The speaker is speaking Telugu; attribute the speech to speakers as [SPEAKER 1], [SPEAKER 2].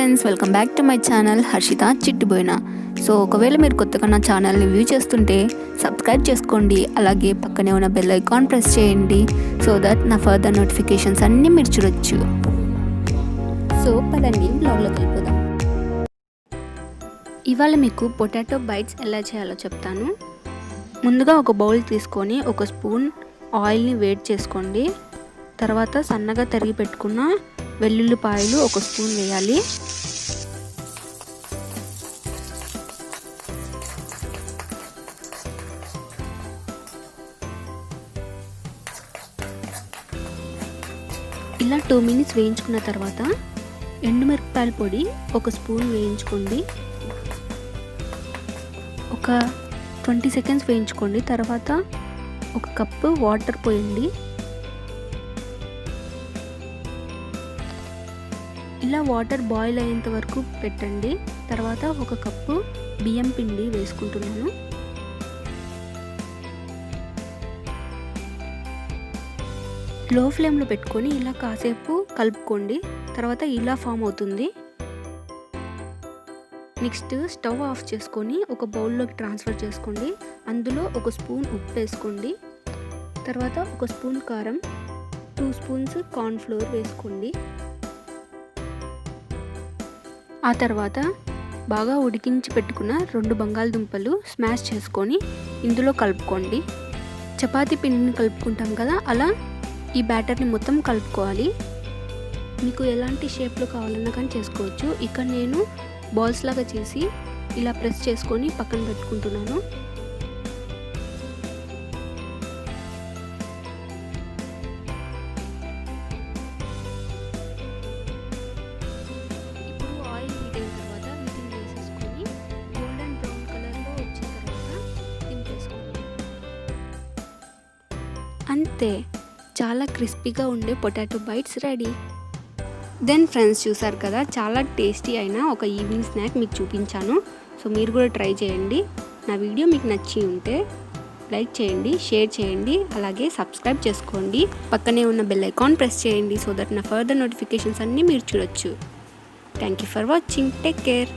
[SPEAKER 1] Friends, welcome back to my channel Harshitha Chittiboina. So ఒకవేళ మీరు కొత్తగా నా ఛానల్ని వ్యూ చేస్తుంటే సబ్స్క్రైబ్ చేసుకోండి, అలాగే పక్కనే ఉన్న బెల్ ఐకాన్ ప్రెస్ చేయండి సో దట్ నా ఫర్దర్ నోటిఫికేషన్స్ అన్నీ మీరు చూడొచ్చు. సో పదండి బ్లాగ్లోకి వెళ్ళిపోదాం. ఇవాళ మీకు పొటాటో బైట్స్ ఎలా చేయాలో చెప్తాను. ముందుగా ఒక బౌల్ తీసుకొని ఒక స్పూన్ ఆయిల్ని వేడి చేసుకోండి. తర్వాత సన్నగా తరిగి పెట్టుకున్న వెల్లుల్లిపాయలు ఒక స్పూన్ వేయాలి. ఇలా 2 మినిట్స్ వేయించుకున్న తర్వాత ఎండుమిరపకాయల పొడి ఒక స్పూన్ వేయించుకోండి. ఒక 20 సెకండ్స్ వేయించుకోండి. తర్వాత ఒక కప్పు వాటర్ పోయండి. ఇలా వాటర్ బాయిల్ అయ్యేంత వరకు పెట్టండి. తర్వాత ఒక కప్పు బియ్యం పిండి వేసుకుంటున్నాను. లో ఫ్లేమ్లో పెట్టుకొని ఇలా కాసేపు కలుపుకోండి. తర్వాత ఇలా ఫామ్ అవుతుంది. నెక్స్ట్ స్టవ్ ఆఫ్ చేసుకొని ఒక బౌల్లోకి ట్రాన్స్ఫర్ చేసుకోండి. అందులో ఒక స్పూన్ ఉప్పు వేసుకోండి. తర్వాత ఒక స్పూన్ కారం, 2 స్పూన్స్ కార్న్ఫ్లోర్ వేసుకోండి. ఆ తర్వాత బాగా ఉడికించి పెట్టుకున్న 2 బంగాళదుంపలు స్మాష్ చేసుకొని ఇందులో కలుపుకోండి. చపాతీ పిండిని కలుపుకుంటాం కదా, అలా ఈ బ్యాటర్ని మొత్తం కలుపుకోవాలి. మీకు ఎలాంటి షేప్లో కావాలన్నా కానీ చేసుకోవచ్చు. ఇక్కడ నేను బాల్స్ లాగా చేసి ఇలా ప్రెస్ చేసుకొని పక్కన పెట్టుకుంటున్నాను. అంతే, చాలా క్రిస్పీగా ఉండే potato bites ready. Then friends, చూసారు కదా, చాలా టేస్టీ అయిన ఒక ఈవినింగ్ స్నాక్ మీకు చూపించాను. సో మీరు కూడా ట్రై చేయండి. నా వీడియో మీకు నచ్చి ఉంటే లైక్ చేయండి, షేర్ చేయండి, అలాగే సబ్స్క్రైబ్ చేసుకోండి. పక్కనే ఉన్న బెల్ ఐకాన్ ప్రెస్ చేయండి సో దట్ నా ఫర్దర్ నోటిఫికేషన్స్ అన్నీ మీరు చూడొచ్చు. Thank you for watching. Take care.